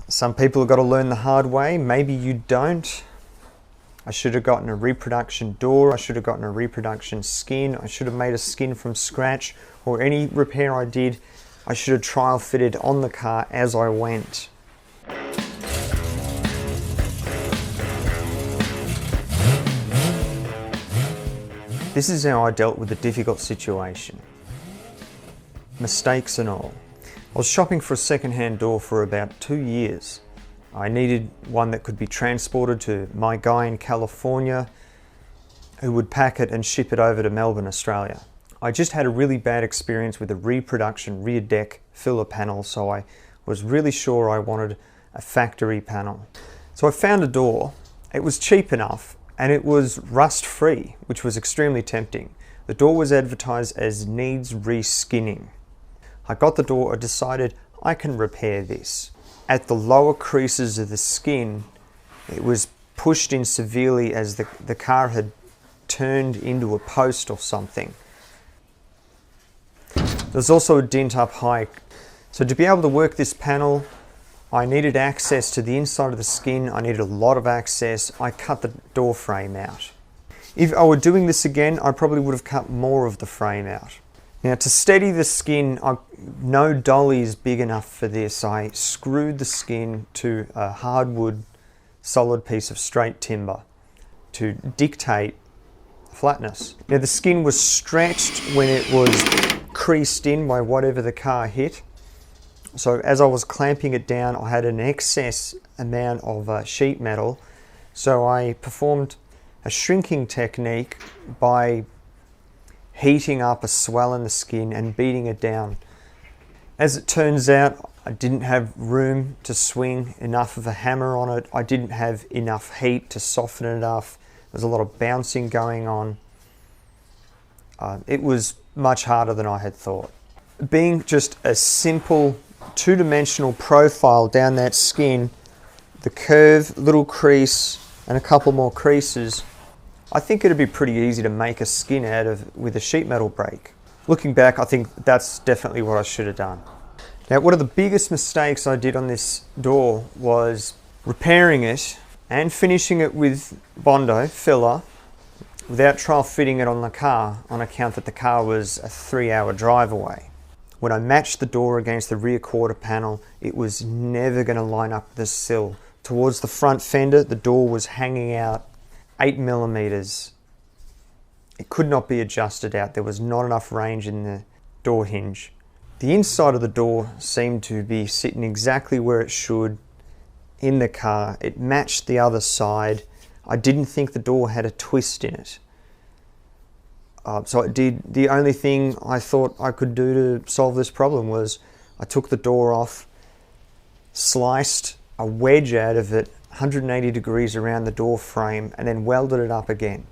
Some people have got to learn the hard way. Maybe you don't. I should have gotten a reproduction door. I should have gotten a reproduction skin. I should have made a skin from scratch, or any repair I did, I should have trial fitted on the car as I went. This is how I dealt with a difficult situation. Mistakes and all. I was shopping for a second-hand door for about 2 years. I needed one that could be transported to my guy in California who would pack it and ship it over to Melbourne, Australia. I just had a really bad experience with a reproduction rear deck filler panel, so I was really sure I wanted a factory panel. So I found a door. It was cheap enough and it was rust-free, which was extremely tempting. The door was advertised as needs reskinning. I got the door, I decided I can repair this. At the lower creases of the skin, it was pushed in severely as the car had turned into a post or something. There's also a dent up high. So to be able to work this panel, I needed access to the inside of the skin. I needed a lot of access. I cut the door frame out. If I were doing this again, I probably would have cut more of the frame out. Now to steady the skin, no dolly is big enough for this. I screwed the skin to a hardwood solid piece of straight timber to dictate flatness. Now the skin was stretched when it was creased in by whatever the car hit. So as I was clamping it down, I had an excess amount of sheet metal. So I performed a shrinking technique by heating up a swell in the skin and beating it down. As it turns out, I didn't have room to swing enough of a hammer on it. I didn't have enough heat to soften it enough. There's a lot of bouncing going on. It was much harder than I had thought. Being just a simple two-dimensional profile down that skin, the curve, little crease, and a couple more creases, I think it'd be pretty easy to make a skin out of with a sheet metal brake. Looking back, I think that's definitely what I should have done. Now, one of the biggest mistakes I did on this door was repairing it and finishing it with Bondo filler without trial fitting it on the car, on account that the car was a 3-hour drive away. When I matched the door against the rear quarter panel, it was never going to line up the sill. Towards the front fender, the door was hanging out 8 millimeters. It could not be adjusted out. There was not enough range in the door hinge. The inside of the door seemed to be sitting exactly where it should in the car. It matched the other side. I didn't think the door had a twist in it. So it did. The only thing I thought I could do to solve this problem was I took the door off, sliced a wedge out of it 180 degrees around the door frame, and then welded it up again.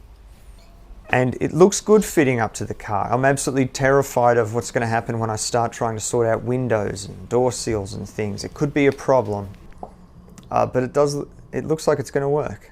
And it looks good fitting up to the car. I'm absolutely terrified of what's going to happen when I start trying to sort out windows and door seals and things. It could be a problem, but it looks like it's going to work.